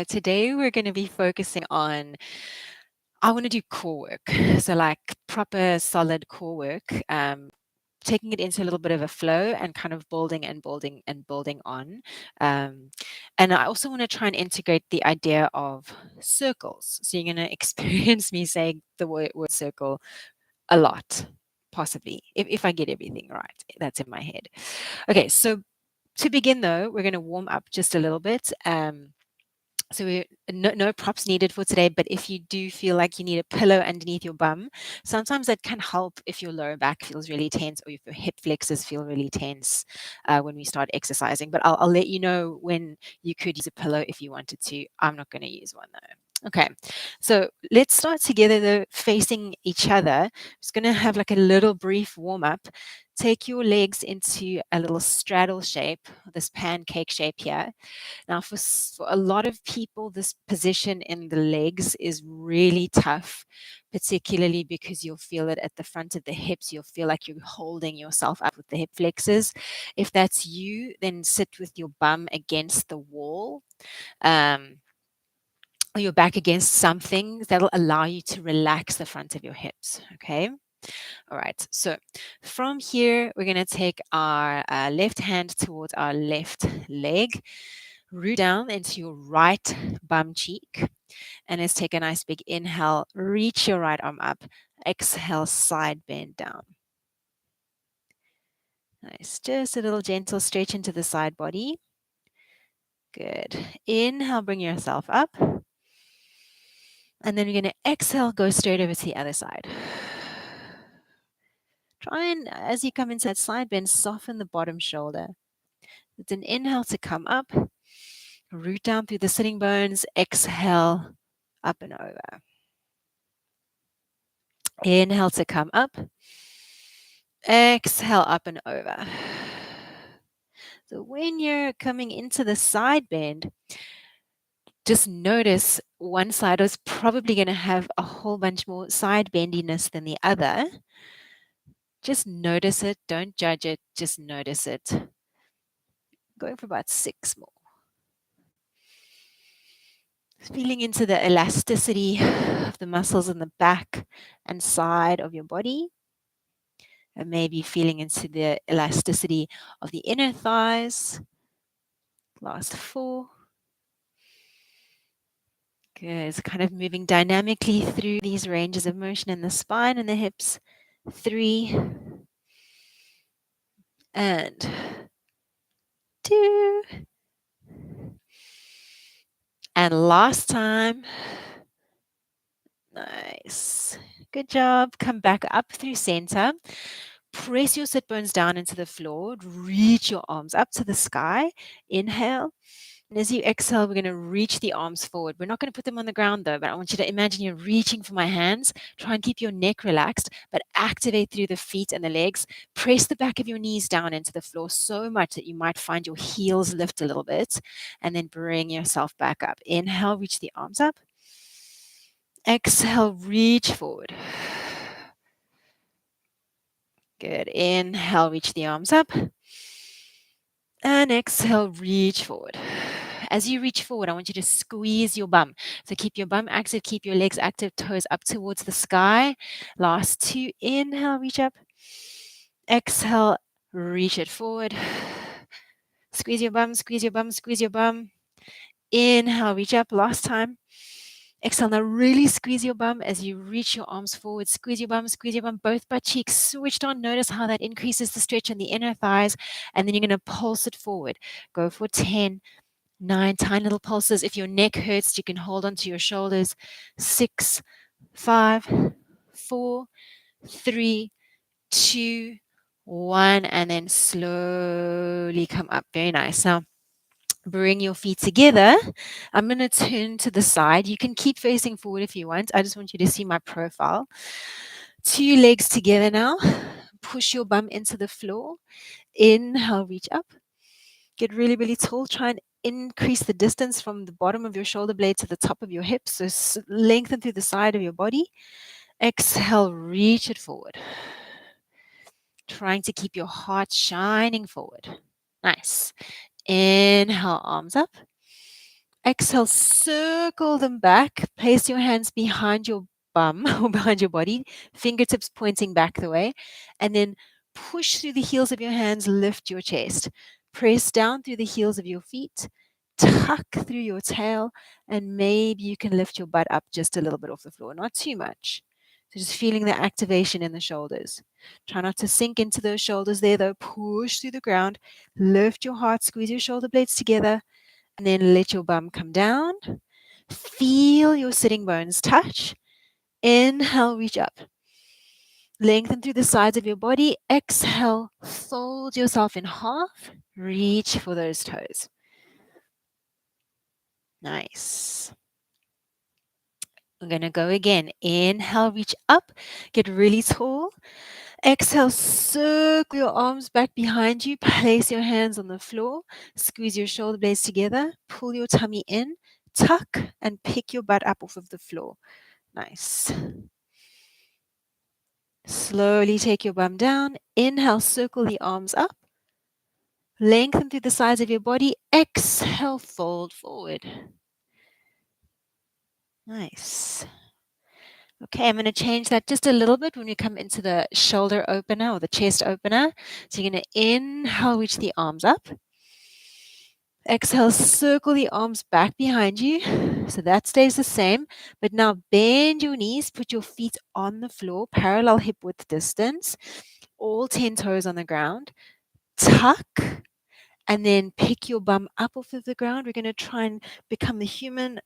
Today we're going to be focusing on, I want to do core work. So, like proper, solid core work, taking it into a little bit of a flow and kind of building and building and building on. Um, and I also want to try and integrate the idea of circles. So, you're going to experience me saying the word circle a lot, possibly, if I get everything right that's in my head. Okay, so to begin though, we're going to warm up just a little bit. So no props needed for today, but if you do feel like you need a pillow underneath your bum, sometimes that can help if your lower back feels really tense or if your hip flexors feel really tense when we start exercising. But I'll let you know when you could use a pillow if you wanted to. I'm not going to use one though. Okay, so let's start together though, facing each other. Just going to have like a little brief warm up. Take your legs into a little straddle shape, this pancake shape here. Now, for a lot of people, this position in the legs is really tough, particularly because you'll feel it at the front of the hips. You'll feel like you're holding yourself up with the hip flexors. If that's you, then sit with your bum against the wall. Or your back against something that'll allow you to relax the front of your hips. Okay. All right. So from here, we're going to take our left hand towards our left leg, root down into your right bum cheek, and let's take a nice big inhale. Reach your right arm up. Exhale, side bend down. Nice. Just a little gentle stretch into the side body. Good. Inhale, bring yourself up. And then we're going to exhale, go straight over to the other side. Try and, as you come into that side bend, soften the bottom shoulder. It's an inhale to come up, root down through the sitting bones, exhale, up and over. Inhale to come up, exhale, up and over. So when you're coming into the side bend, just notice one side is probably going to have a whole bunch more side bendiness than the other. Just notice it. Don't judge it. Just notice it. Going for about 6 more. Feeling into the elasticity of the muscles in the back and side of your body. And maybe feeling into the elasticity of the inner thighs. Last 4. Good. It's kind of moving dynamically through these ranges of motion in the spine and the hips. 3. And 2. And last time. Nice. Good job. Come back up through center. Press your sit bones down into the floor. Reach your arms up to the sky. Inhale. And as you exhale, we're going to reach the arms forward. We're not going to put them on the ground though, but I want you to imagine you're reaching for my hands. Try and keep your neck relaxed, but activate through the feet and the legs. Press the back of your knees down into the floor so much that you might find your heels lift a little bit, and then bring yourself back up. Inhale, reach the arms up. Exhale, reach forward. Good. Inhale, reach the arms up. And exhale, reach forward. As you reach forward, I want you to squeeze your bum. So keep your bum active, keep your legs active, toes up towards the sky. Last 2. Inhale, reach up. Exhale, reach it forward. Squeeze your bum, squeeze your bum, squeeze your bum. Inhale, reach up. Last time. Exhale, now really squeeze your bum as you reach your arms forward. Squeeze your bum, both butt cheeks switched on. Notice how that increases the stretch in the inner thighs. And then you're going to pulse it forward. Go for 10, 9, tiny little pulses. If your neck hurts, you can hold onto your shoulders. 6, 5, 4, 3, 2, 1. And then slowly come up. Very nice. Now, bring your feet together. I'm going to turn to the side. You can keep facing forward if you want. I just want you to see my profile. 2 legs together now. Push your bum into the floor. Inhale, reach up. Get really, really tall. Try and increase the distance from the bottom of your shoulder blade to the top of your hips. So lengthen through the side of your body. Exhale, reach it forward. Trying to keep your heart shining forward. Nice. Inhale, arms up. Exhale, circle them back. Place your hands behind your bum or behind your body, fingertips pointing back the way, and then push through the heels of your hands, lift your chest. Press down through the heels of your feet, tuck through your tail, and maybe you can lift your butt up just a little bit off the floor, not too much. So just feeling the activation in the shoulders. Try not to sink into those shoulders there, though. Push through the ground, lift your heart, squeeze your shoulder blades together, and then let your bum come down. Feel your sitting bones touch. Inhale, reach up. Lengthen through the sides of your body. Exhale, fold yourself in half. Reach for those toes. Nice. We're going to go again. Inhale, reach up. Get really tall. Exhale, circle your arms back behind you. Place your hands on the floor. Squeeze your shoulder blades together. Pull your tummy in. Tuck and pick your butt up off of the floor. Nice. Slowly take your bum down. Inhale, circle the arms up. Lengthen through the sides of your body. Exhale, fold forward. Nice. Okay, I'm going to change that just a little bit when we come into the shoulder opener or the chest opener. So you're going to inhale, reach the arms up. Exhale, circle the arms back behind you. So that stays the same. But now bend your knees, put your feet on the floor, parallel hip width distance, all 10 toes on the ground. Tuck, and then pick your bum up off of the ground. We're going to try and become the human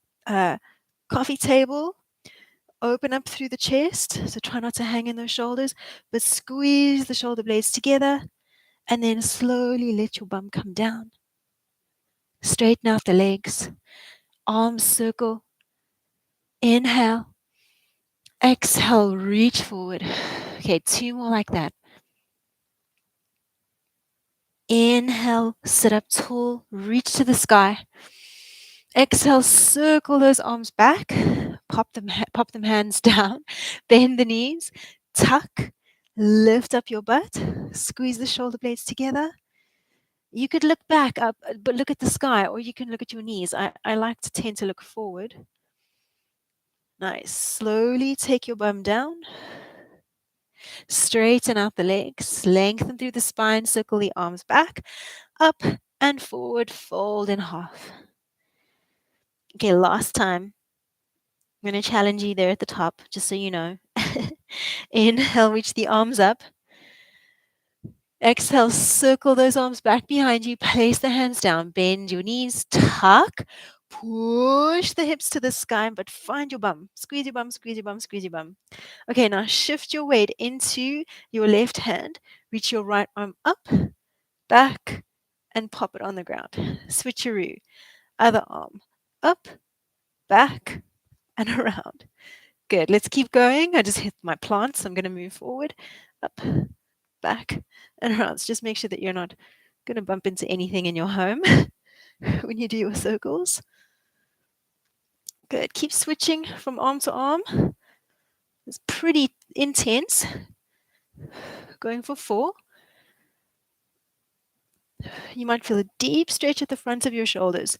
coffee table. Open up through the chest. So try not to hang in those shoulders, but squeeze the shoulder blades together, and then slowly let your bum come down. Straighten out the legs. Arms circle. Inhale. Exhale, reach forward. Okay, 2 more like that. Inhale, sit up tall, reach to the sky. Exhale, circle those arms back. Pop them hands down. Bend the knees. Tuck. Lift up your butt. Squeeze the shoulder blades together. You could look back up, but look at the sky, or you can look at your knees. I like to tend to look forward. Nice. Slowly take your bum down. Straighten out the legs. Lengthen through the spine. Circle the arms back. Up and forward. Fold in half. Okay, last time. I'm going to challenge you there at the top, just so you know. Inhale, reach the arms up. Exhale, circle those arms back behind you. Place the hands down. Bend your knees. Tuck. Push the hips to the sky, but find your bum. Squeeze your bum, squeeze your bum, squeeze your bum. Okay, now shift your weight into your left hand. Reach your right arm up, back, and pop it on the ground. Switcheroo. Other arm. Up, back, and around. Good. Let's keep going. I just hit my plant, so I'm going to move forward. Up, back, and around. So just make sure that you're not going to bump into anything in your home when you do your circles. Good. Keep switching from arm to arm. It's pretty intense. Going for 4. You might feel a deep stretch at the front of your shoulders.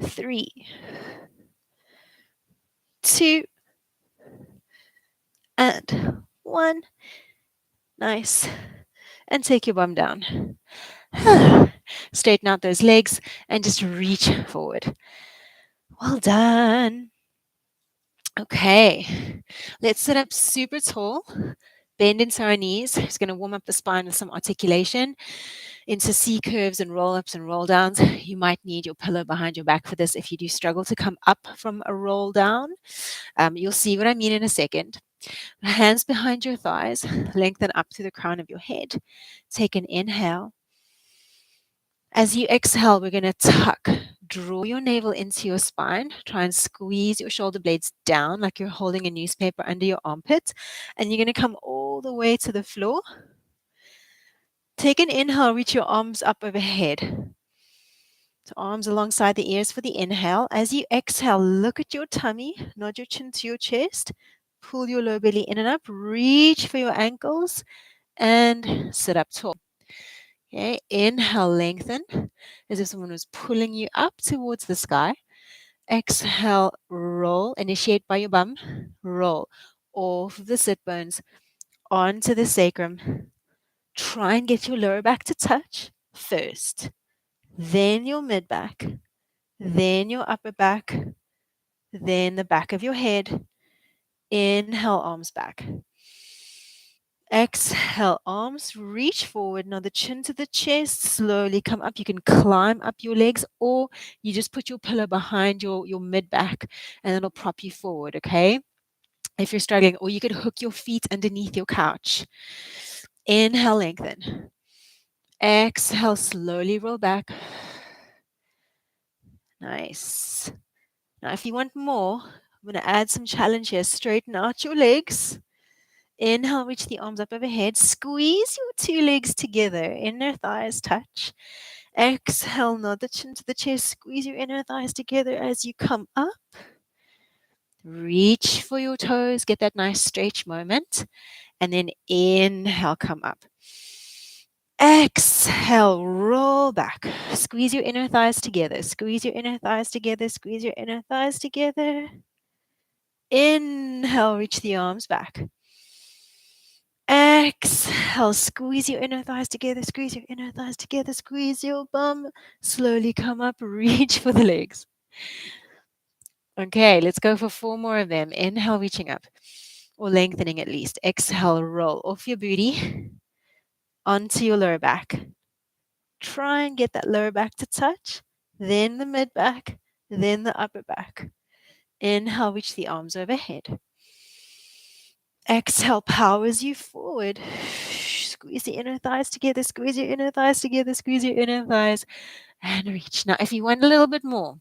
3, 2, and 1. Nice. And take your bum down. Straighten out those legs and just reach forward. Well done. Okay, let's sit up super tall. Bend into our knees. It's going to warm up the spine with some articulation into C curves and roll ups and roll downs. You might need your pillow behind your back for this if you do struggle to come up from a roll down. You'll see what I mean in a second. Hands behind your thighs, lengthen up to the crown of your head. Take an inhale. As you exhale, we're going to tuck. Draw your navel into your spine. Try and squeeze your shoulder blades down like you're holding a newspaper under your armpit. And you're going to come all the way to the floor. Take an inhale, reach your arms up overhead. So arms alongside the ears for the inhale. As you exhale, look at your tummy. Nod your chin to your chest. Pull your lower belly in and up. Reach for your ankles. And sit up tall. Okay, inhale, lengthen as if someone was pulling you up towards the sky. Exhale, roll, initiate by your bum, roll off the sit bones onto the sacrum. Try and get your lower back to touch first, then your mid back, then your upper back, then the back of your head. Inhale, arms back. Exhale, arms reach forward. Now the chin to the chest, slowly come up. You can climb up your legs, or you just put your pillow behind your mid back and it'll prop you forward, okay? If you're struggling, or you could hook your feet underneath your couch. Inhale, lengthen. Exhale, slowly roll back. Nice. Now, if you want more, I'm going to add some challenge here. Straighten out your legs. Inhale, reach the arms up overhead. Squeeze your two legs together. Inner thighs touch. Exhale, nod the chin to the chest. Squeeze your inner thighs together as you come up. Reach for your toes. Get that nice stretch moment. And then inhale, come up. Exhale, roll back. Squeeze your inner thighs together. Squeeze your inner thighs together. Squeeze your inner thighs together. Inhale, reach the arms back. Exhale, squeeze your inner thighs together. Squeeze your inner thighs together. Squeeze your bum. Slowly come up. Reach for the legs. Okay, let's go for 4 more of them. Inhale, reaching up or lengthening at least. Exhale, roll off your booty onto your lower back. Try and get that lower back to touch, then the mid back, then the upper back. Inhale, reach the arms overhead. Exhale, powers you forward. Squeeze the inner thighs together, squeeze your inner thighs together, squeeze your inner thighs, and reach. Now, if you want a little bit more,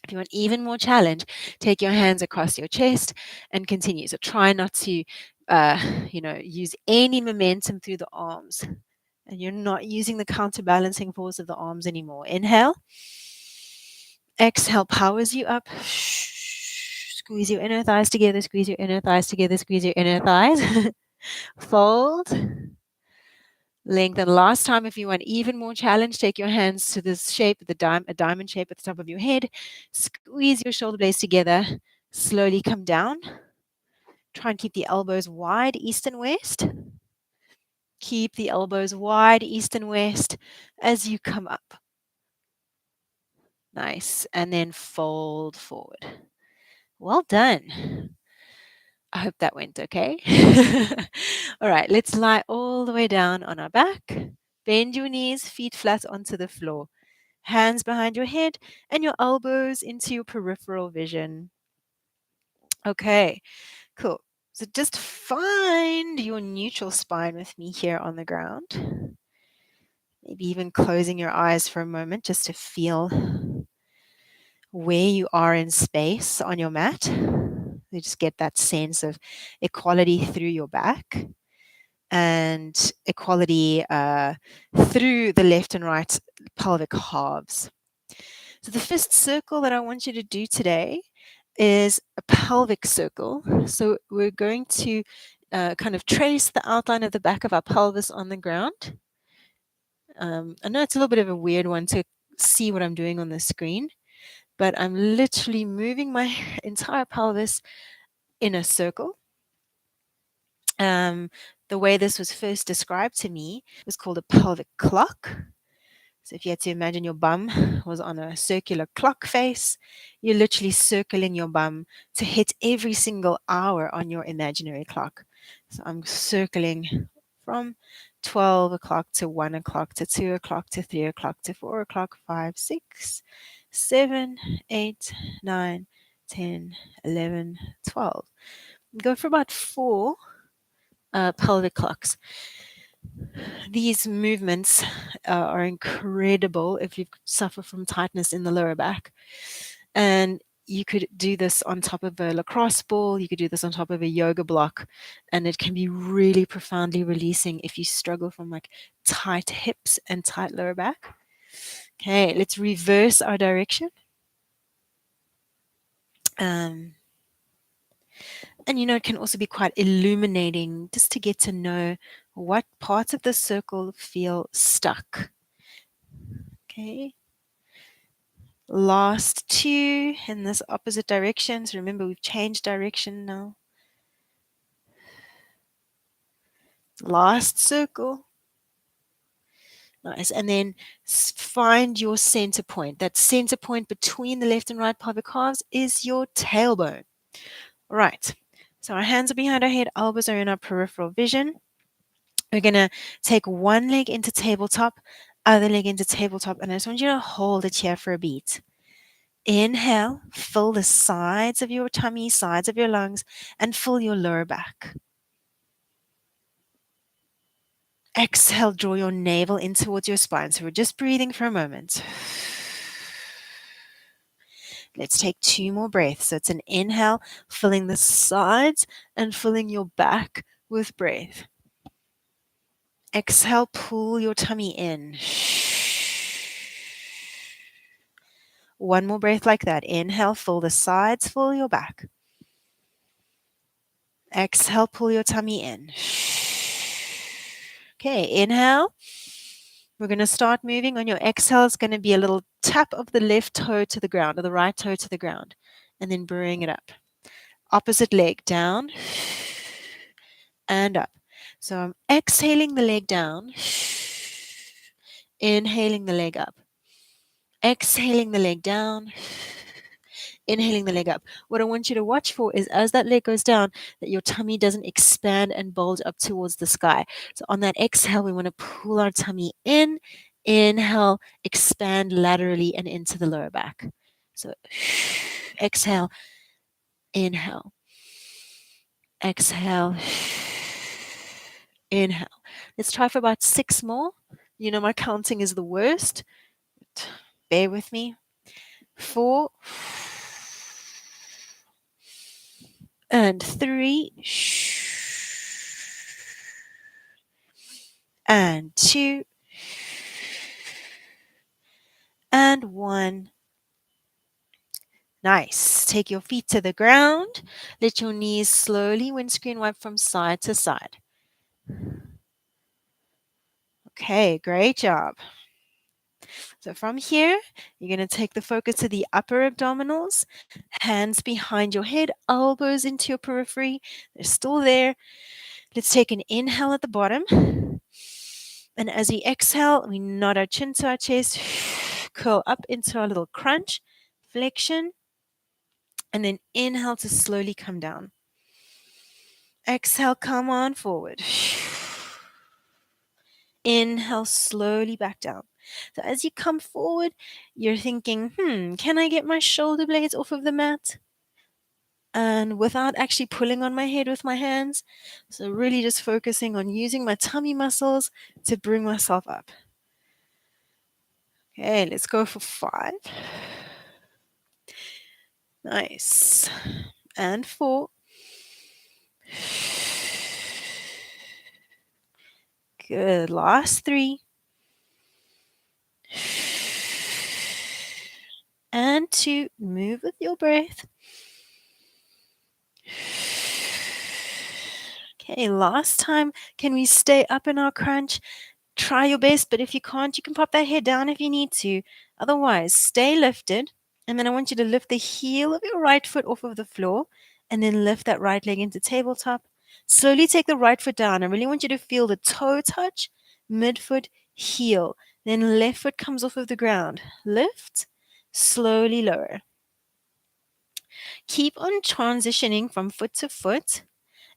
if you want even more challenge, take your hands across your chest and continue. So try not to, use any momentum through the arms. And you're not using the counterbalancing force of the arms anymore. Inhale. Exhale, powers you up. Squeeze your inner thighs together, squeeze your inner thighs together, squeeze your inner thighs. Fold. Lengthen. Last time, if you want even more challenge, take your hands to this shape, a diamond shape at the top of your head. Squeeze your shoulder blades together. Slowly come down. Try and keep the elbows wide, east and west. Keep the elbows wide, east and west, as you come up. Nice. And then fold forward. Well done. I hope that went okay. All right, let's lie all the way down on our back. Bend your knees, feet flat onto the floor. Hands behind your head and your elbows into your peripheral vision. Okay, cool. So just find your neutral spine with me here on the ground. Maybe even closing your eyes for a moment just to feel where you are in space on your mat. You just get that sense of equality through your back and equality through the left and right pelvic halves. So the first circle that I want you to do today is a pelvic circle. So we're going to kind of trace the outline of the back of our pelvis on the ground. I know it's a little bit of a weird one to see what I'm doing on the screen, but I'm literally moving my entire pelvis in a circle. The way this was first described to me was called a pelvic clock. So if you had to imagine your bum was on a circular clock face, you're literally circling your bum to hit every single hour on your imaginary clock. So I'm circling from 12 o'clock to 1 o'clock to 2 o'clock to 3 o'clock to 4 o'clock, 5, 6, 7, 8, 9, 10, 11, 12. Go for about 4 pelvic clocks. These movements are incredible if you suffer from tightness in the lower back. And you could do this on top of a lacrosse ball, you could do this on top of a yoga block, and it can be really profoundly releasing if you struggle from like tight hips and tight lower back. Okay, let's reverse our direction. And it can also be quite illuminating just to get to know what parts of the circle feel stuck. Okay. Last two in this opposite direction. So remember, we've changed direction now. Last circle. Nice. And then find your center point. That center point between the left and right pelvic halves is your tailbone. All right. So our hands are behind our head, elbows are in our peripheral vision. We're going to take one leg into tabletop, other leg into tabletop, and I just want you to hold it here for a beat. Inhale, fill the sides of your tummy, sides of your lungs, and fill your lower back. Exhale, draw your navel in towards your spine. So we're just breathing for a moment. Let's take two more breaths. So it's an inhale, filling the sides and filling your back with breath. Exhale, pull your tummy in. One more breath like that. Inhale, fill the sides, fill your back. Exhale, pull your tummy in. Okay, inhale. We're going to start moving. On your exhale, it's going to be a little tap of the left toe to the ground or the right toe to the ground, and then bring it up. Opposite leg down and up. So I'm exhaling the leg down, inhaling the leg up, exhaling the leg down, inhaling the leg up. What I want you to watch for is as that leg goes down, that your tummy doesn't expand and bulge up towards the sky. So on that exhale, we want to pull our tummy in, inhale, expand laterally and into the lower back. So exhale, inhale, exhale, inhale. Let's try for about 6 more. You know my counting is the worst. Bear with me. 4 and 3 and 2 and 1. Nice. Take your feet to the ground. Let your knees slowly windscreen wipe from side to side. Okay, great job. So from here, you're going to take the focus to the upper abdominals, hands behind your head, elbows into your periphery. They're still there. Let's take an inhale at the bottom. And as we exhale, we nod our chin to our chest, curl up into our little crunch, flexion, and then inhale to slowly come down. Exhale, come on forward. Inhale, slowly back down. So as you come forward, you're thinking, can I get my shoulder blades off of the mat? And without actually pulling on my head with my hands. So really just focusing on using my tummy muscles to bring myself up. Okay, let's go for 5. Nice. And 4. Good. Last 3. And 2. Move with your breath. Okay, last time. Can we stay up in our crunch? Try your best, but if you can't, you can pop that head down if you need to. Otherwise, stay lifted. And then I want you to lift the heel of your right foot off of the floor and then lift that right leg into tabletop. Slowly take the right foot down. I really want you to feel the toe touch, midfoot, heel. Then left foot comes off of the ground. Lift, slowly lower. Keep on transitioning from foot to foot.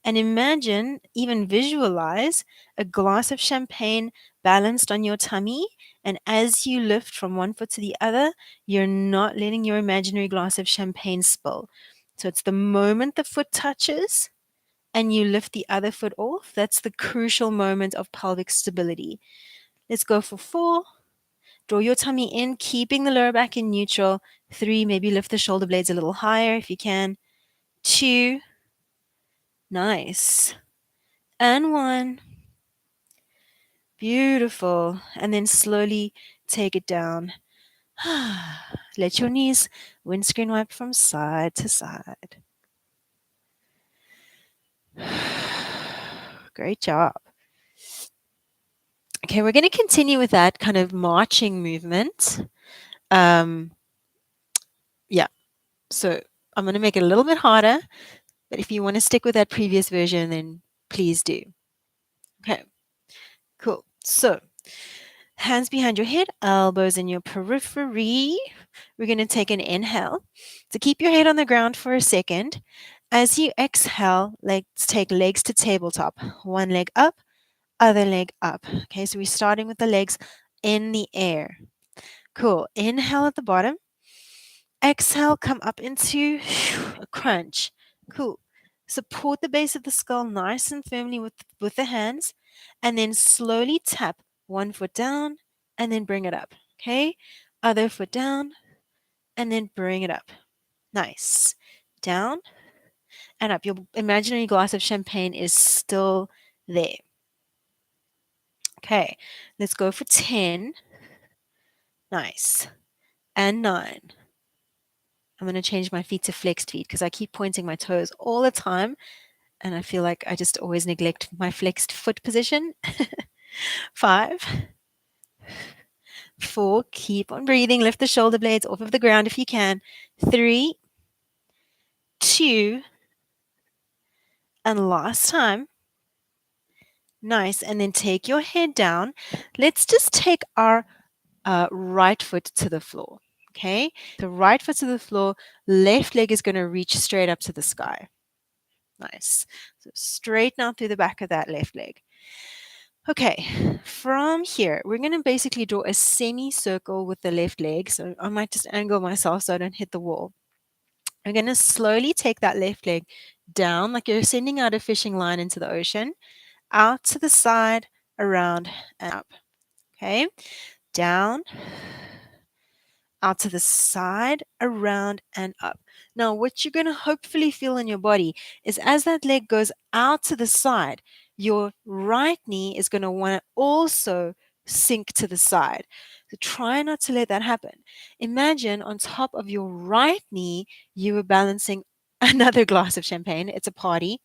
And imagine, even visualize a glass of champagne balanced on your tummy. And as you lift from one foot to the other, you're not letting your imaginary glass of champagne spill. So it's the moment the foot touches and you lift the other foot off. That's the crucial moment of pelvic stability. Let's go for 4. Draw your tummy in, keeping the lower back in neutral. 3, maybe lift the shoulder blades a little higher if you can. 2, nice. And 1. Beautiful. And then slowly take it down. Let your knees windscreen wipe from side to side. Great job. Okay, we're going to continue with that kind of marching movement. Yeah. So I'm going to make it a little bit harder, but if you want to stick with that previous version, then please do. Okay, cool. So hands behind your head, elbows in your periphery. We're going to take an inhale. So keep your head on the ground for a second. As you exhale, let's take legs to tabletop. One leg up, other leg up. Okay, so we're starting with the legs in the air. Cool. Inhale at the bottom. Exhale, come up into a crunch. Cool. Support the base of the skull nice and firmly with the hands, and then slowly tap one foot down and then bring it up. Okay? Other foot down and then bring it up. Nice. Down and up. Your imaginary glass of champagne is still there. Okay, let's go for 10. Nice. And 9. I'm going to change my feet to flexed feet because I keep pointing my toes all the time and I feel like I just always neglect my flexed foot position. 5, 4, keep on breathing. Lift the shoulder blades off of the ground if you can. 3, 2, and last time. Nice. And then take your head down. Let's just take our right foot to the floor. Okay. The right foot to the floor, left leg is going to reach straight up to the sky. Nice. So straighten out through the back of that left leg. Okay, from here, we're going to basically draw a semicircle with the left leg. So I might just angle myself so I don't hit the wall. We're going to slowly take that left leg down, like you're sending out a fishing line into the ocean, out to the side, around, and up. Okay, down, out to the side, around, and up. Now, what you're going to hopefully feel in your body is as that leg goes out to the side, your right knee is going to want to also sink to the side. So try not to let that happen. Imagine on top of your right knee, you are balancing another glass of champagne. It's a party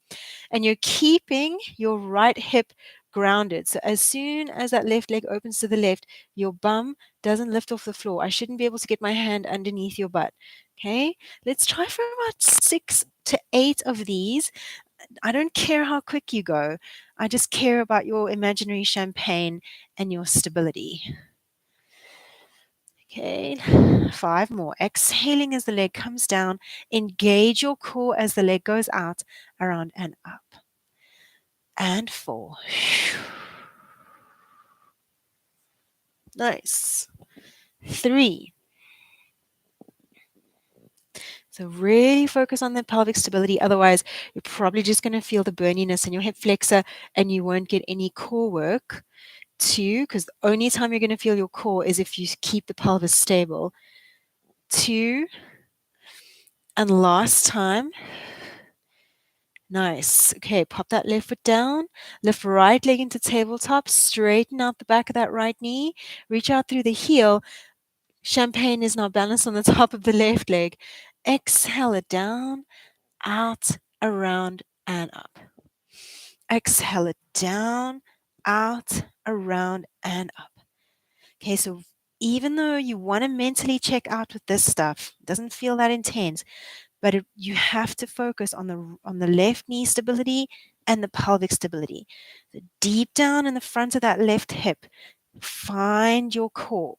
and you're keeping your right hip grounded. So as soon as that left leg opens to the left, your bum doesn't lift off the floor. I shouldn't be able to get my hand underneath your butt. Okay, let's try for about 6 to 8 of these. I don't care how quick you go. I just care about your imaginary champagne and your stability. Okay, 5 more. Exhaling as the leg comes down. Engage your core as the leg goes out, around, and up. And 4. Nice. 3. So really focus on that pelvic stability. Otherwise, you're probably just going to feel the burniness in your hip flexor and you won't get any core work. 2, because the only time you're going to feel your core is if you keep the pelvis stable. 2. And last time. Nice. Okay, pop that left foot down. Lift right leg into tabletop. Straighten out the back of that right knee. Reach out through the heel. Champagne is now balanced on the top of the left leg. Exhale it down, out, around, and up. Exhale it down, out, around, and up. Okay, so even though you want to mentally check out with this stuff, it doesn't feel that intense, but you have to focus on the left knee stability and the pelvic stability. So deep down in the front of that left hip, find your core.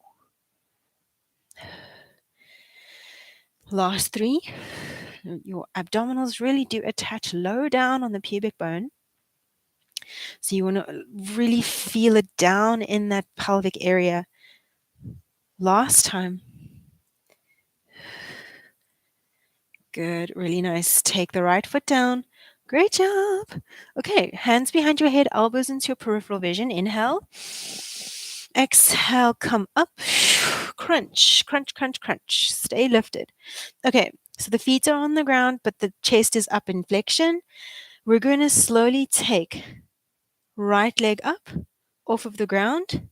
Last 3, your abdominals really do attach low down on the pubic bone. So you want to really feel it down in that pelvic area. Last time. Good, really nice. Take the right foot down. Great job. Okay, hands behind your head, elbows into your peripheral vision. Inhale. Exhale, come up. Crunch, crunch, crunch, crunch. Stay lifted. Okay, so the feet are on the ground, but the chest is up in flexion. We're going to slowly take right leg up off of the ground.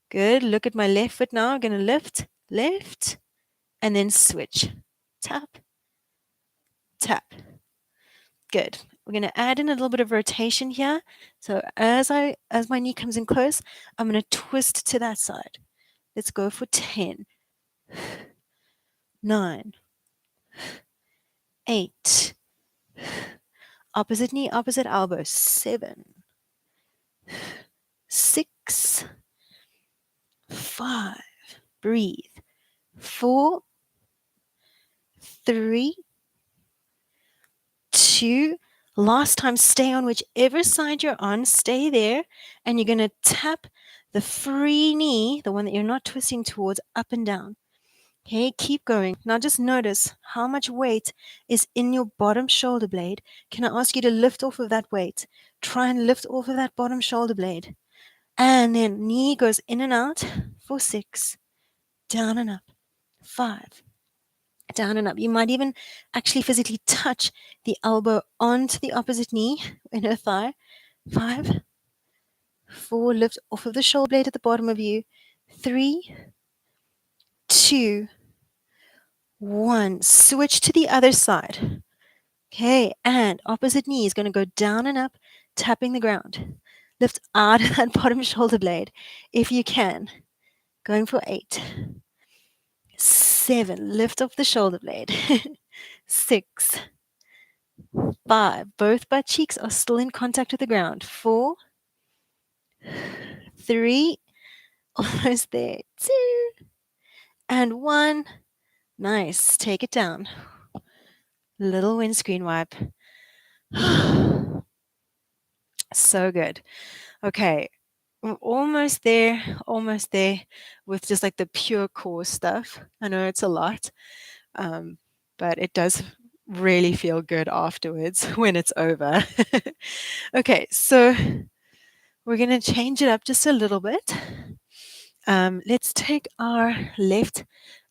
Good. Look at my left foot now. I'm going to lift, lift, and then switch. Tap, tap. Good. We're going to add in a little bit of rotation here. So as my knee comes in close, I'm going to twist to that side. Let's go for 10, 9, 8. Opposite knee, opposite elbow. 7, 6, 5. Breathe. 4, 3, 2. Last time, stay on whichever side you're on. Stay there. And you're going to tap the free knee, the one that you're not twisting towards, up and down. Okay, keep going. Now just notice how much weight is in your bottom shoulder blade. Can I ask you to lift off of that weight? Try and lift off of that bottom shoulder blade. And then knee goes in and out for 6. Down and up. 5. Down and up. You might even actually physically touch the elbow onto the opposite knee, inner thigh. 5. 4. Lift off of the shoulder blade at the bottom of you. 3, 2, 1. Switch to the other side. Okay, and opposite knee is going to go down and up, tapping the ground. Lift out of that bottom shoulder blade if you can. Going for 8. 7. Lift off the shoulder blade. 6. 5. Both butt cheeks are still in contact with the ground. 4. 3. Almost there. 2. And 1. Nice. Take it down. Little windscreen wipe. So good. Okay. We're almost there with just like the pure core stuff. I know it's a lot, but it does really feel good afterwards when it's over. Okay, so we're going to change it up just a little bit. Let's take our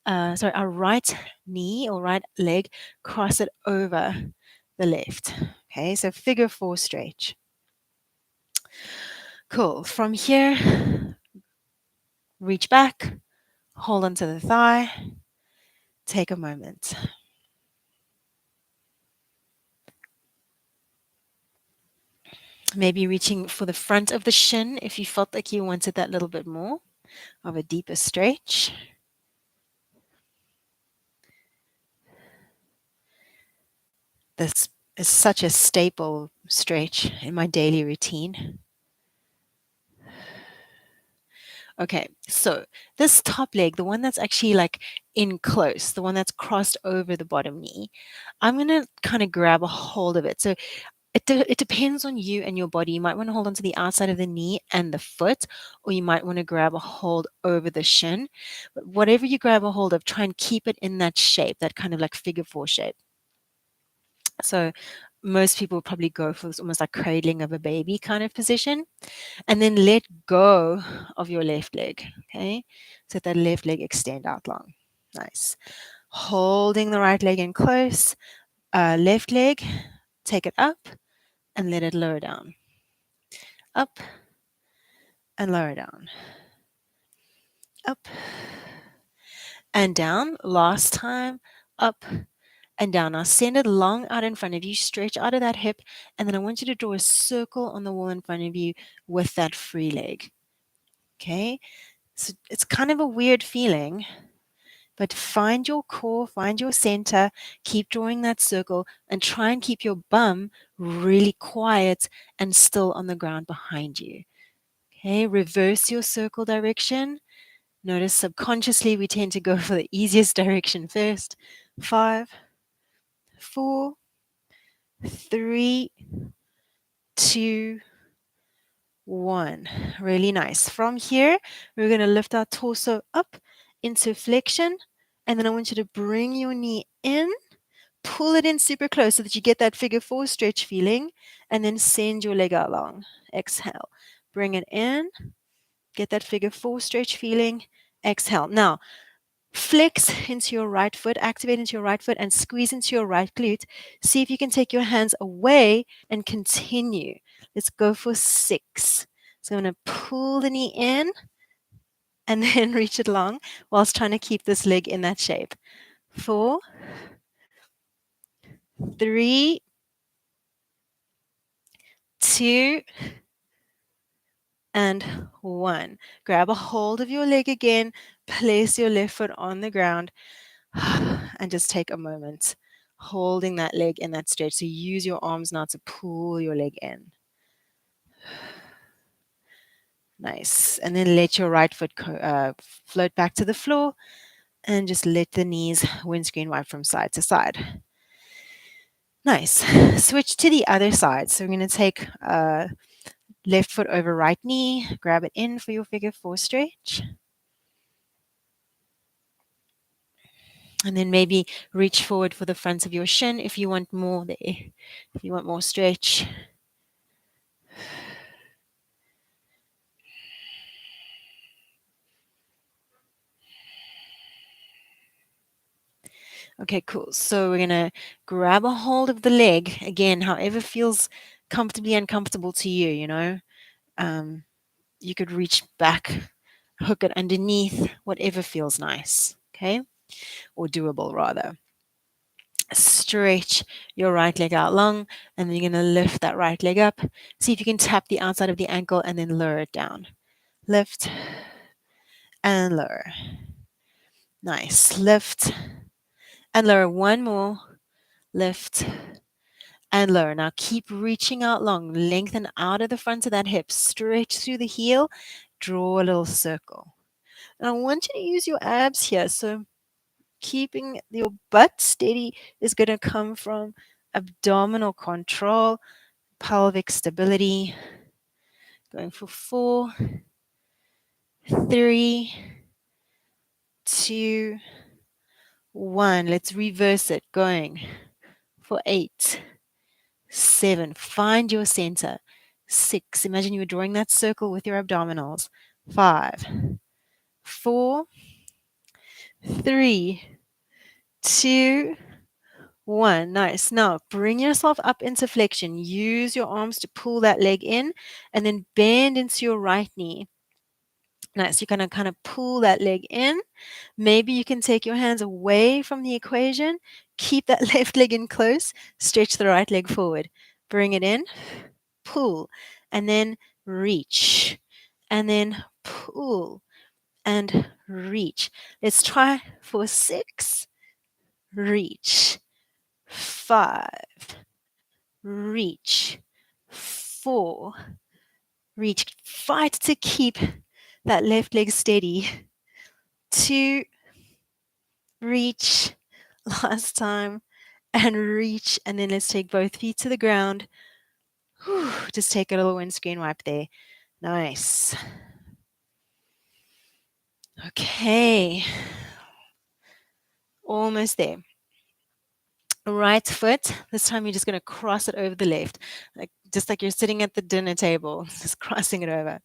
our right knee or right leg, cross it over the left. Okay, so figure 4 stretch. Cool. From here, reach back, hold onto the thigh, take a moment. Maybe reaching for the front of the shin if you felt like you wanted that little bit more of a deeper stretch. This is such a staple stretch in my daily routine. Okay, so this top leg, the one that's actually like in close, the one that's crossed over the bottom knee, I'm going to kind of grab a hold of it. So it depends on you and your body. You might want to hold onto the outside of the knee and the foot, or you might want to grab a hold over the shin. But whatever you grab a hold of, try and keep it in that shape, that kind of like figure 4 shape. So most people probably go for this almost like cradling of a baby kind of position. And then let go of your left leg, okay? So that left leg extend out long. Nice. Holding the right leg in close. Left leg, take it up and let it lower down. Up and lower down. Up and down. Last time, up and down. Now send it long out in front of you. Stretch out of that hip. And then I want you to draw a circle on the wall in front of you with that free leg. Okay? So it's kind of a weird feeling, but find your core, find your center, keep drawing that circle, and try and keep your bum really quiet and still on the ground behind you. Okay, reverse your circle direction. Notice subconsciously we tend to go for the easiest direction first. 5, 4, 3, 2, 1. Really nice. From here, we're going to lift our torso up into flexion. And then I want you to bring your knee in, pull it in super close so that you get that figure 4 stretch feeling, and then send your leg out long. Exhale. Bring it in, get that figure 4 stretch feeling. Exhale. Now, flex into your right foot, activate into your right foot, and squeeze into your right glute. See if you can take your hands away and continue. Let's go for 6. So I'm going to pull the knee in and then reach it long whilst trying to keep this leg in that shape. 4, 3, 2, and 1. Grab a hold of your leg again, place your left foot on the ground, and just take a moment. holding that leg in that stretch. So use your arms now to pull your leg in. Nice. And then let your right foot float back to the floor and just let the knees windscreen wipe from side to side. Nice. Switch to the other side. So we're going to take left foot over right knee, grab it in for your figure four stretch. And then maybe reach forward for the front of your shin if you want more there, if you want more stretch. Okay, cool. So we're going to grab a hold of the leg, again, however feels comfortably uncomfortable to you, you know. You could reach back, hook it underneath, whatever feels nice, okay? Or doable, rather. Stretch your right leg out long, and then you're going to lift that right leg up. See if you can tap the outside of the ankle and then lower it down. Lift and lower. Nice. Lift and lower. One more. Lift and lower. Now keep reaching out long. Lengthen out of the front of that hip. Stretch through the heel. Draw a little circle. And I want you to use your abs here. So keeping your butt steady is going to come from abdominal control, pelvic stability. Going for 4, 3, 2, 1. Let's reverse it. Going for 8, 7. Find your center. 6. Imagine you were drawing that circle with your abdominals. 5, 4, 3, 2, 1. Nice. Now bring yourself up into flexion. Use your arms to pull that leg in and then bend into your right knee. Nice. You're going to kind of pull that leg in. Maybe you can take your hands away from the equation. Keep that left leg in close. Stretch the right leg forward. Bring it in. Pull. And then reach. And then pull. And reach. Let's try for 6. Reach. 5. Reach. 4. Reach. Fight to keep that left leg steady. 2. Reach. Last time. And reach. And then let's take both feet to the ground. Whew, just take a little windscreen wipe there. Nice. Okay. Almost there. Right foot. This time you're just going to cross it over the left. Just like you're sitting at the dinner table, just crossing it over.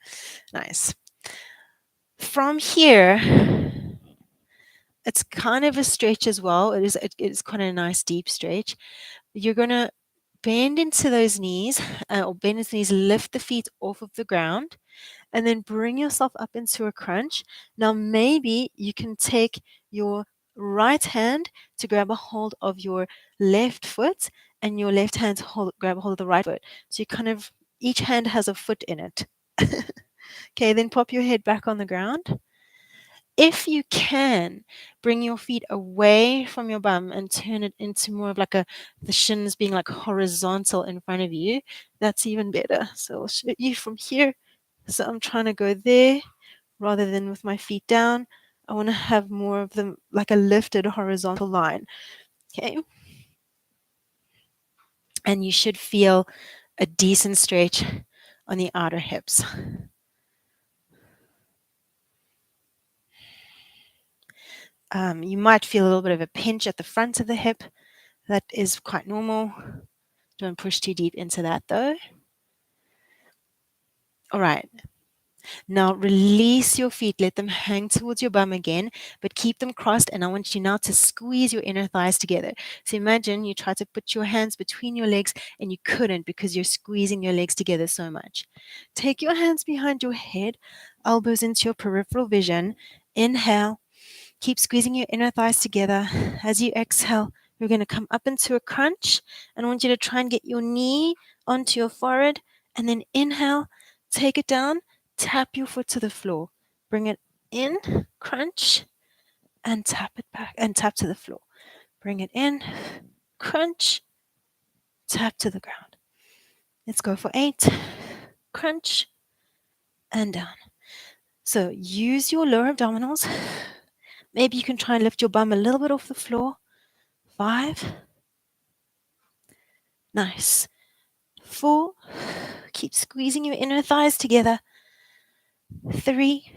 Nice. From here, it's kind of a stretch as well. It is kind of a nice deep stretch. You're going to bend into those knees, or bend into knees, lift the feet off of the ground, and then bring yourself up into a crunch. Now, maybe you can take your right hand to grab a hold of your left foot, and your left hand to grab a hold of the right foot. So you kind of, each hand has a foot in it. Okay, then pop your head back on the ground. If you can, bring your feet away from your bum and turn it into more of like the shins being like horizontal in front of you. That's even better. So I'll show you from here. So I'm trying to go there rather than with my feet down. I want to have more of them like a lifted horizontal line. Okay. And you should feel a decent stretch on the outer hips. You might feel a little bit of a pinch at the front of the hip. That is quite normal. Don't push too deep into that though. All right. Now release your feet. Let them hang towards your bum again, but keep them crossed. And I want you now to squeeze your inner thighs together. So imagine you try to put your hands between your legs and you couldn't because you're squeezing your legs together so much. Take your hands behind your head, elbows into your peripheral vision. Inhale. Keep squeezing your inner thighs together. As you exhale, you're going to come up into a crunch. And I want you to try and get your knee onto your forehead. And then inhale, take it down, tap your foot to the floor. Bring it in, crunch, and tap it back, and tap to the floor. Bring it in, crunch, tap to the ground. Let's go for 8, crunch, and down. So use your lower abdominals. Maybe you can try and lift your bum a little bit off the floor. 5, nice. 4, keep squeezing your inner thighs together. 3,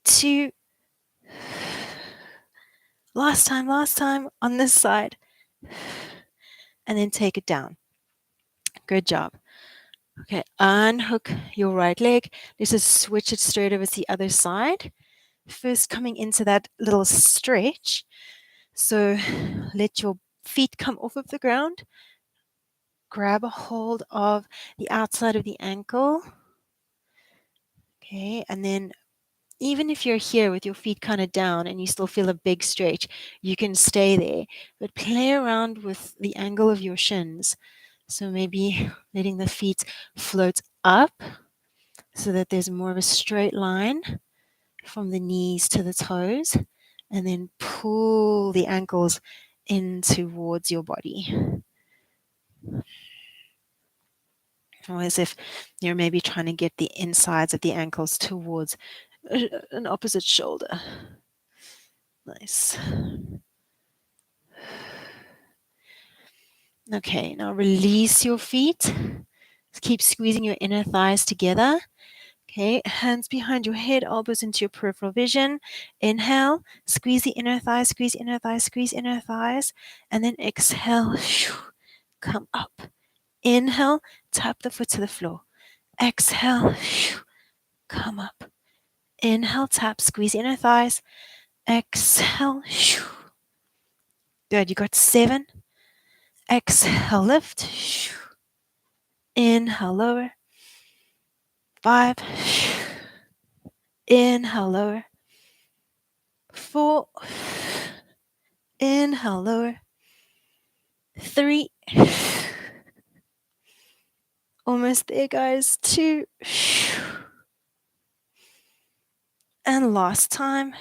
2, last time on this side, and then take it down. Good job. Okay, unhook your right leg. Let's just switch it straight over to the other side. First coming into that little stretch. So let your feet come off of the ground. Grab a hold of the outside of the ankle. Okay, and then even if you're here with your feet kind of down and you still feel a big stretch, you can stay there. But play around with the angle of your shins. So maybe letting the feet float up so that there's more of a straight line from the knees to the toes, and then pull the ankles in towards your body. Or as if you're maybe trying to get the insides of the ankles towards an opposite shoulder. Nice. Okay, now release your feet. Keep squeezing your inner thighs together. Okay, hands behind your head, elbows into your peripheral vision. Inhale, squeeze the inner thighs, squeeze inner thighs, squeeze inner thighs. And then exhale, come up. Inhale, tap the foot to the floor. Exhale, come up. Inhale, tap, squeeze inner thighs. Exhale, good, you got 7. Exhale, lift. Inhale, lower. 5. Inhale, lower. 4. Inhale, lower. 3. Almost there, guys. 2. And last time.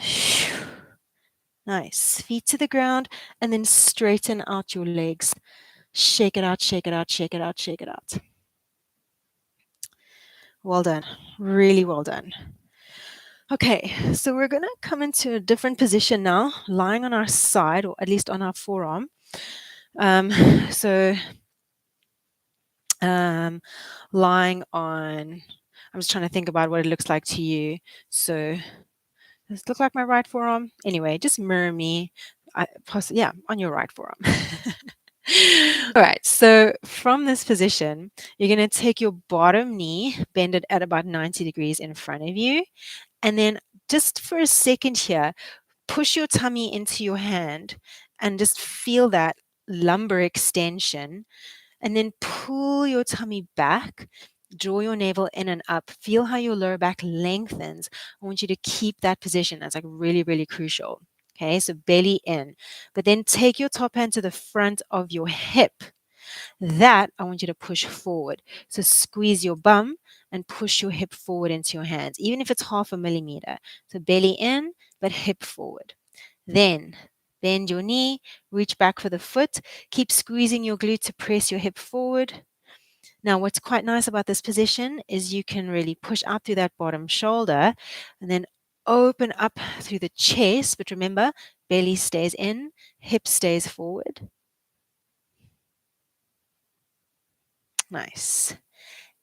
Nice. Feet to the ground and then straighten out your legs. Shake it out, shake it out, shake it out, shake it out. Well done. Really well done. Okay, so we're going to come into a different position now, lying on our side, or at least on our forearm. So lying on, I'm just trying to think about what it looks like to you. So does it look like my right forearm? Anyway, just mirror me. Yeah, on your right forearm. All right, so from this position, you're going to take your bottom knee, bend it at about 90 degrees in front of you, and then just for a second here, push your tummy into your hand and just feel that lumbar extension, and then pull your tummy back. Draw your navel in and up. Feel how your lower back lengthens. I want you to keep that position. That's like really, really crucial. Okay, so belly in. But then take your top hand to the front of your hip. That I want you to push forward. So squeeze your bum and push your hip forward into your hands, even if it's 0.5 millimeter. So belly in, but hip forward. Then bend your knee, reach back for the foot. Keep squeezing your glute to press your hip forward. Now, what's quite nice about this position is you can really push out through that bottom shoulder and then open up through the chest. But remember, belly stays in, hip stays forward. Nice.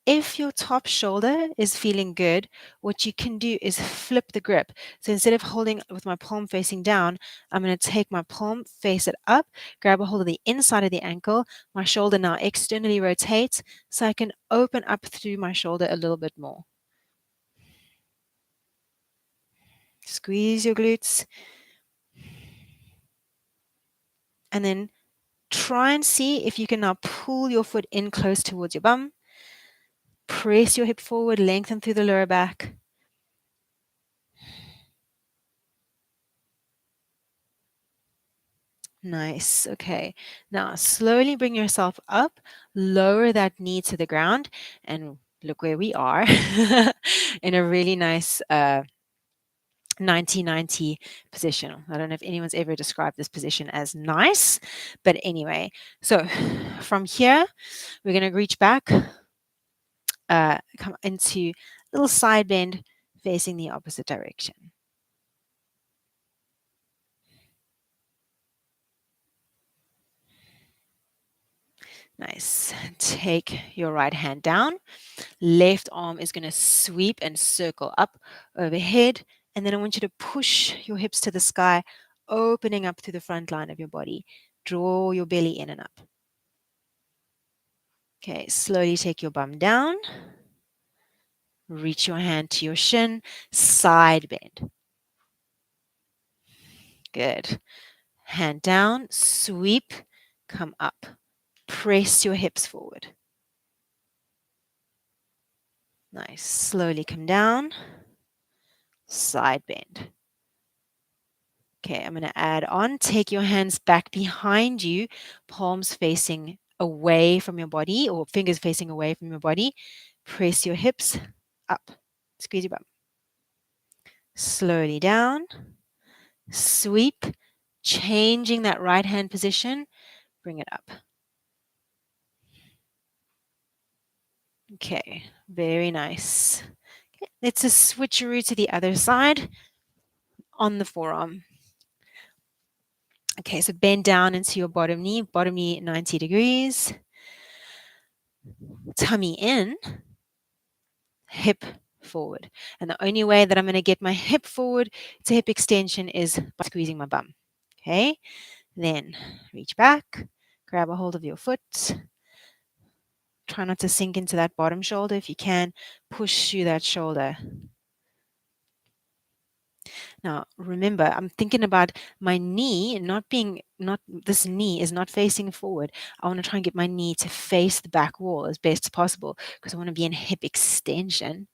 If your top shoulder is feeling good, what you can do is flip the grip. So instead of holding with my palm facing down, I'm going to take my palm, face it up, grab a hold of the inside of the ankle. My shoulder now externally rotates so I can open up through my shoulder a little bit more. Squeeze your glutes. And then try and see if you can now pull your foot in close towards your bum. Press your hip forward, lengthen through the lower back. Nice. Okay. Now slowly bring yourself up, lower that knee to the ground, and look where we are in a really nice 90-90 position. I don't know if anyone's ever described this position as nice, but anyway, so from here, we're going to reach back, come into a little side bend facing the opposite direction. Nice. Take your right hand down. Left arm is going to sweep and circle up overhead. And then I want you to push your hips to the sky, opening up through the front line of your body. Draw your belly in and up. Okay, slowly take your bum down. Reach your hand to your shin, side bend. Good. Hand down, sweep, come up. Press your hips forward. Nice. Slowly come down, side bend. Okay, I'm going to add on. Take your hands back behind you, palms facing away from your body or fingers facing away from your body. Press your hips up. Squeeze your bum. Slowly down. Sweep. Changing that right hand position. Bring it up. Okay, very nice. Okay, let's just switcheroo to the other side on the forearm. Okay, so bend down into your bottom knee 90 degrees. Tummy in, hip forward. And the only way that I'm going to get my hip forward to hip extension is by squeezing my bum. Okay, then reach back, grab a hold of your foot. Try not to sink into that bottom shoulder. If you can, push through that shoulder. Now, remember, I'm thinking about my knee not this knee is not facing forward. I want to try and get my knee to face the back wall as best as possible because I want to be in hip extension.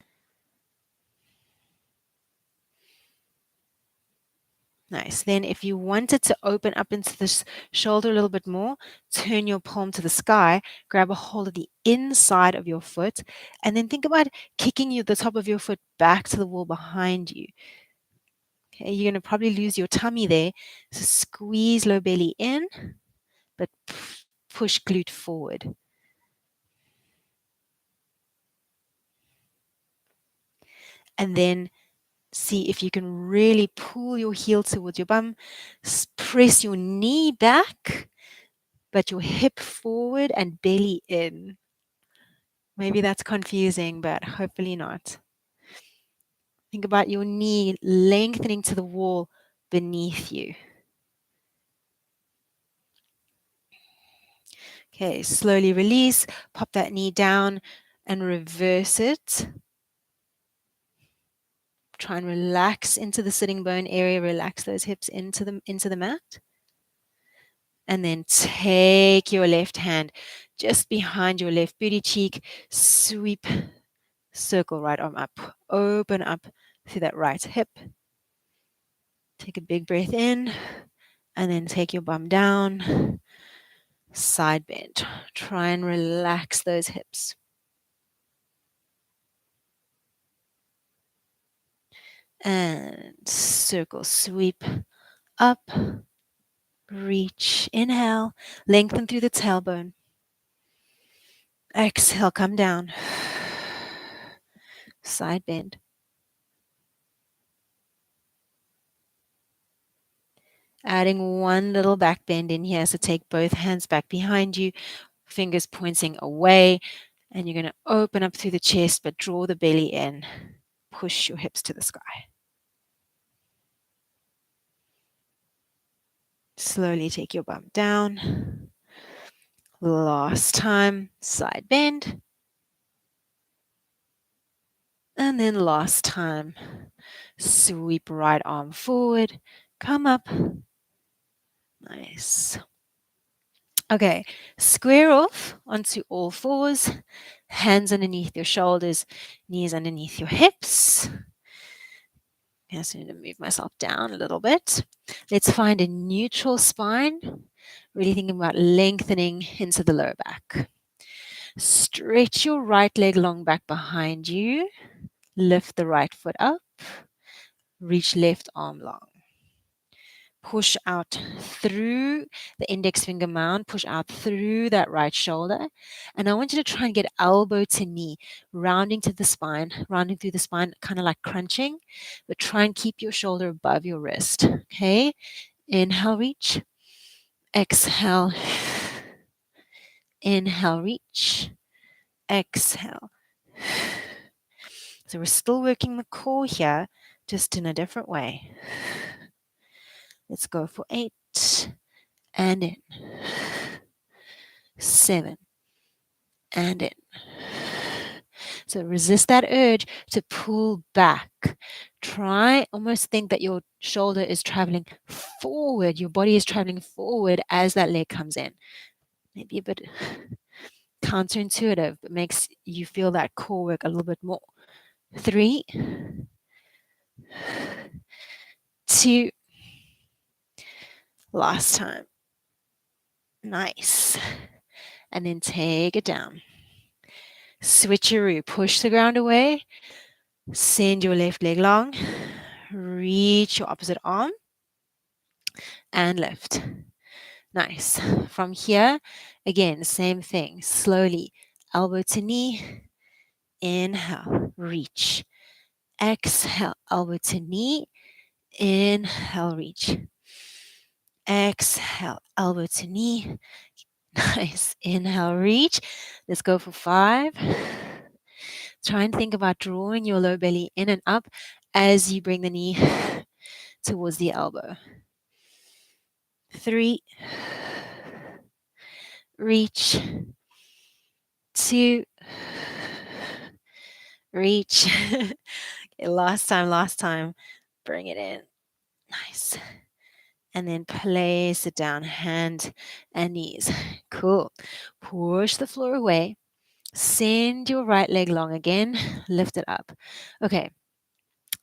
Nice. Then if you wanted to open up into this shoulder a little bit more, turn your palm to the sky, grab a hold of the inside of your foot, and then think about kicking the top of your foot back to the wall behind you. Okay, you're going to probably lose your tummy there. So squeeze low belly in, but push glute forward. And then see if you can really pull your heel towards your bum, press your knee back, but your hip forward and belly in. Maybe that's confusing, but hopefully not. Think about your knee lengthening to the wall beneath you. Okay, slowly release, pop that knee down and reverse it. Try and relax into the sitting bone area, relax those hips into the mat. And then take your left hand just behind your left booty cheek, sweep, circle right arm up, open up through that right hip. Take a big breath in, and then take your bum down, side bend. Try and relax those hips. And circle, sweep, up, reach, inhale, lengthen through the tailbone. Exhale, come down. Side bend. Adding one little back bend in here. So take both hands back behind you, fingers pointing away, and you're going to open up through the chest, but draw the belly in. Push your hips to the sky. Slowly take your bum down. Last time, side bend. And then last time, sweep right arm forward, come up. Nice. Okay, square off onto all fours, hands underneath your shoulders, knees underneath your hips. I just need to move myself down a little bit. Let's find a neutral spine. Really thinking about lengthening into the lower back. Stretch your right leg long back behind you. Lift the right foot up. reach left arm long. Push out through the index finger mound, push out through that right shoulder. And I want you to try and get elbow to knee, rounding through the spine, kind of like crunching, but try and keep your shoulder above your wrist. Okay. Inhale, reach. Exhale. Inhale, reach. Exhale. So we're still working the core here, just in a different way. Let's go for 8 and in. 7 and in. So resist that urge to pull back. Try, almost think that your shoulder is traveling forward, your body is traveling forward as that leg comes in. Maybe a bit counterintuitive, but makes you feel that core work a little bit more. 3, 2, last time. Nice. And then take it down. Switcheroo, push the ground away, send your left leg long, reach your opposite arm, and lift. Nice. From here, again, same thing. Slowly, elbow to knee, inhale, reach. Exhale, elbow to knee, inhale, reach. Exhale, elbow to knee. Nice. Inhale, reach. Let's go for 5. Try and think about drawing your low belly in and up as you bring the knee towards the elbow. 3, reach. 2, reach. Okay, last time. Bring it in. Nice. And then place it down, hand and knees. Cool. Push the floor away. Send your right leg long again. Lift it up. Okay.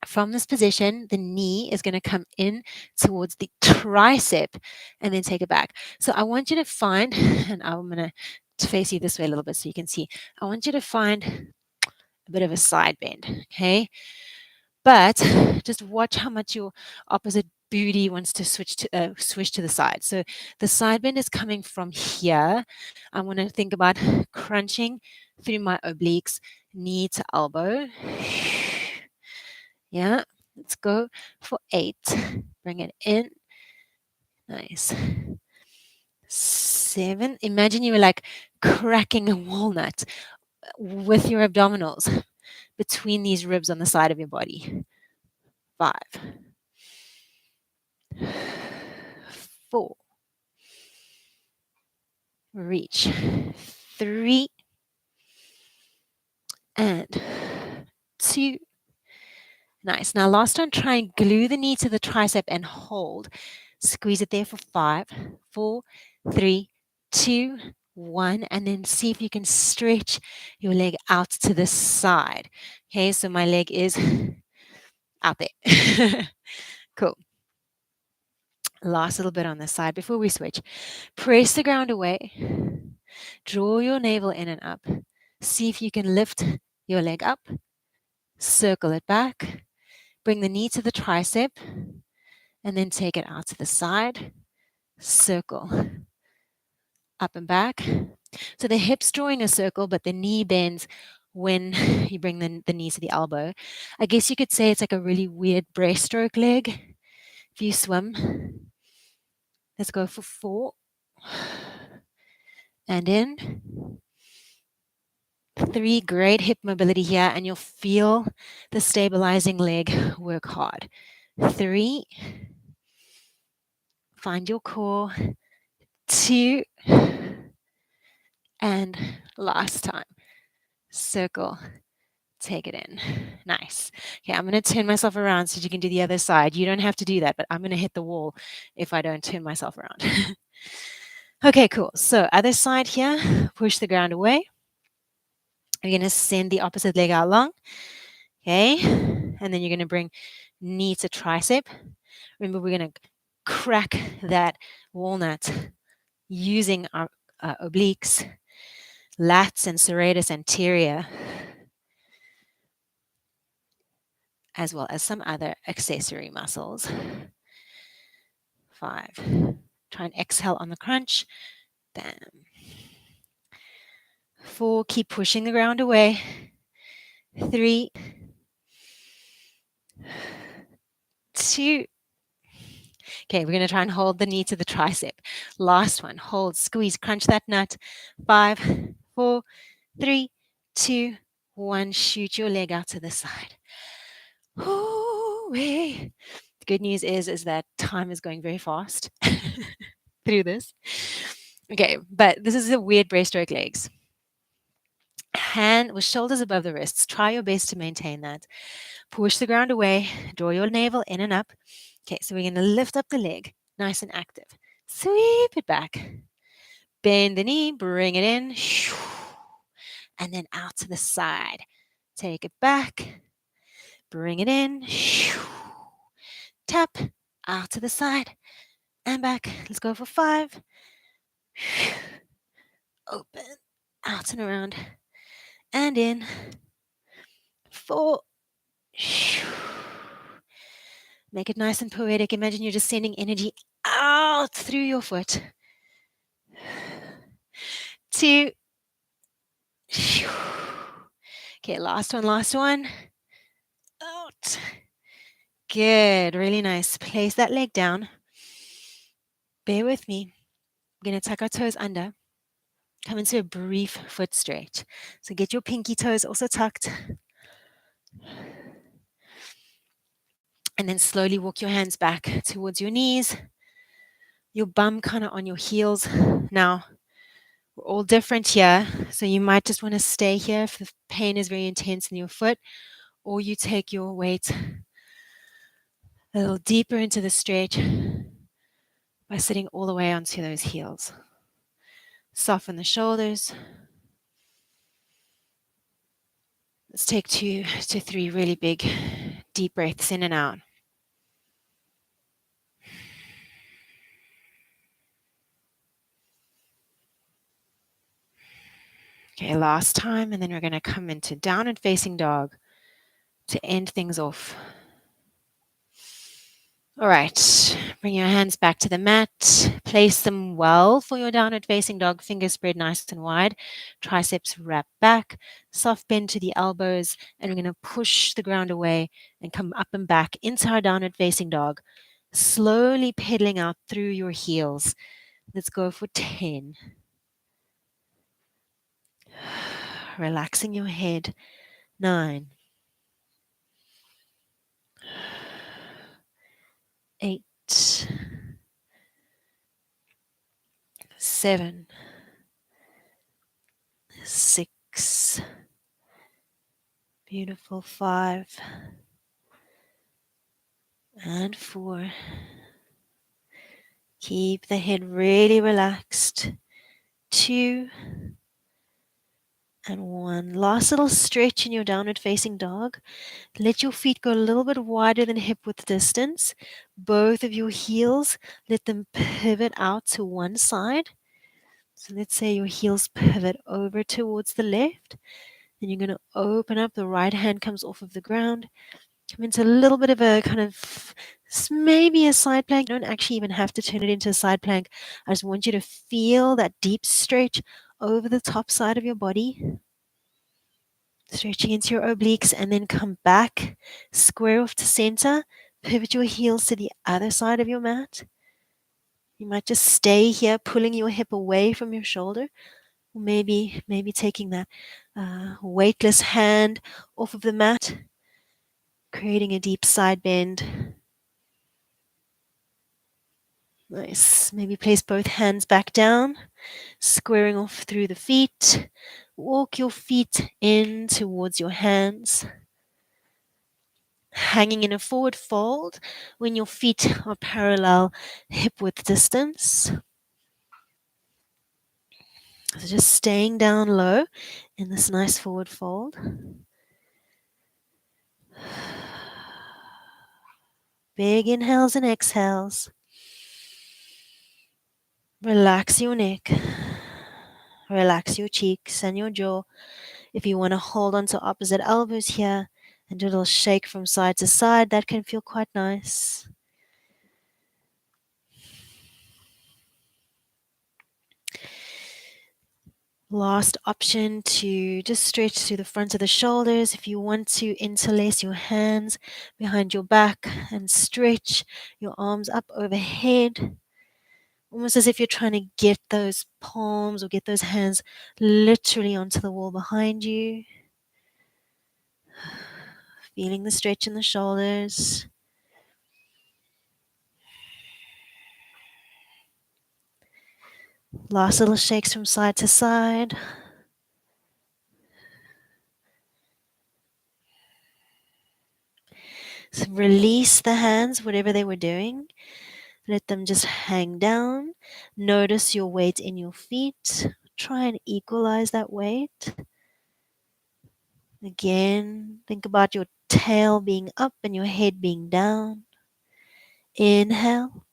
From this position, the knee is going to come in towards the tricep and then take it back. So I want you to find, and I'm going to face you this way a little bit so you can see. I want you to find a bit of a side bend, okay? But just watch how much your opposite booty wants to switch to the side. So the side bend is coming from here. I want to think about crunching through my obliques, knee to elbow. Yeah, let's go for 8. Bring it in. Nice. 7. Imagine you were like cracking a walnut with your abdominals between these ribs on the side of your body. 5, 4, reach. 3 and 2. Nice. Now last time, try and glue the knee to the tricep and hold. Squeeze it there for 5, 4, 3, 2, 1, and then see if you can stretch your leg out to the side. Okay, so my leg is out there. Cool. Last little bit on this side before we switch. Press the ground away. Draw your navel in and up. See if you can lift your leg up. Circle it back. Bring the knee to the tricep. And then take it out to the side. Circle. Up and back. So the hip's drawing a circle, but the knee bends when you bring the knee to the elbow. I guess you could say it's like a really weird breaststroke leg. If you swim. Let's go for 4. And in. 3, great hip mobility here, and you'll feel the stabilizing leg work hard. 3, find your core. 2, and last time. Circle, take it in. Nice. Okay, I'm going to turn myself around so you can do the other side. You don't have to do that, but I'm going to hit the wall if I don't turn myself around. Okay, cool. So other side here, push the ground away. You're going to send the opposite leg out long. Okay, and then you're going to bring knee to tricep. Remember, we're going to crack that walnut using our obliques, lats and serratus anterior. as well as some other accessory muscles. 5. Try and exhale on the crunch. Bam. 4. Keep pushing the ground away. 3, 2. Okay, we're going to try and hold the knee to the tricep. Last one. Hold, squeeze, crunch that nut. 5, 4, 3, 2, 1. Shoot your leg out to the side. The good news is that time is going very fast through this. Okay, but this is a weird breaststroke legs. Hand with shoulders above the wrists. Try your best to maintain that. Push the ground away. Draw your navel in and up. Okay, so we're going to lift up the leg, nice and active. Sweep it back. Bend the knee, bring it in, and then out to the side. Take it back, bring it in, tap, out to the side, and back. Let's go for 5. Open, out and around, and in. 4. Make it nice and poetic. Imagine you're just sending energy out through your foot. 2. Okay, last one. Out. Good, really nice. Place that leg down. Bear with me. We're going to tuck our toes under. Come into a brief foot stretch. So get your pinky toes also tucked. And then slowly walk your hands back towards your knees. Your bum kind of on your heels. Now, we're all different here. So you might just want to stay here if the pain is very intense in your foot. Or you take your weight a little deeper into the stretch by sitting all the way onto those heels. Soften the shoulders. Let's take 2 to 3 really big, deep breaths in and out. Okay, last time, and then we're going to come into downward facing dog to end things off. All right, bring your hands back to the mat. Place them well for your downward facing dog. Fingers spread nice and wide. Triceps wrap back. Soft bend to the elbows. And we're going to push the ground away and come up and back into our downward facing dog. Slowly pedaling out through your heels. Let's go for 10. Relaxing your head. 9. 8. 7. 6. Beautiful. 5. And 4. Keep the head really relaxed. 2. And 1. Last little stretch in your downward facing dog. Let your feet go a little bit wider than hip width distance. Both of your heels, let them pivot out to one side. So let's say your heels pivot over towards the left. Then you're going to open up. The right hand comes off of the ground. Come into a little bit of a kind of maybe a side plank. You don't actually even have to turn it into a side plank. I just want you to feel that deep stretch over the top side of your body. Stretching into your obliques and then come back, square off to center. Pivot your heels to the other side of your mat. You might just stay here, pulling your hip away from your shoulder. Or maybe taking that weightless hand off of the mat, creating a deep side bend. Nice. Maybe place both hands back down, squaring off through the feet. Walk your feet in towards your hands. Hanging in a forward fold when your feet are parallel hip width distance. So just staying down low in this nice forward fold. Big inhales and exhales. Relax your neck. Relax your cheeks and your jaw. If you want to hold on to opposite elbows here And do a little shake from side to side. That can feel quite nice. Last option to just stretch through the front of the shoulders. If you want to interlace your hands behind your back and stretch your arms up overhead, almost as if you're trying to get those palms or get those hands literally onto the wall behind you. Feeling the stretch in the shoulders. Last little shakes from side to side. So release the hands, whatever they were doing. Let them just hang down. Notice your weight in your feet. Try and equalize that weight. Again, think about your tail being up and your head being down. Inhale.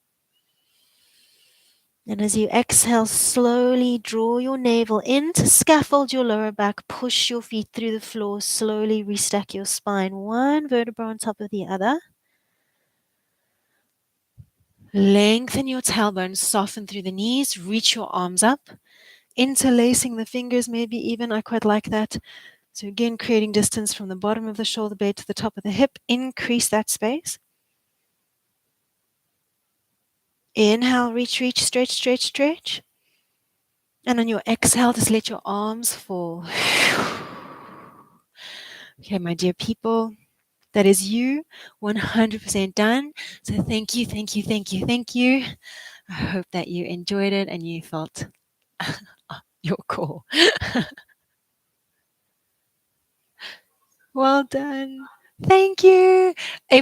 And as you exhale, slowly draw your navel in to scaffold your lower back. Push your feet through the floor. Slowly restack your spine, one vertebra on top of the other. Lengthen your tailbone, soften through the knees, reach your arms up, interlacing the fingers, maybe even. I quite like that. So, again, creating distance from the bottom of the shoulder blade to the top of the hip. Increase that space. Inhale, reach, reach, stretch, stretch, stretch. And on your exhale, just let your arms fall. Okay, my dear people, that is you 100% done. So thank you, thank you, thank you, thank you. I hope that you enjoyed it and you felt your core. Well done. Thank you.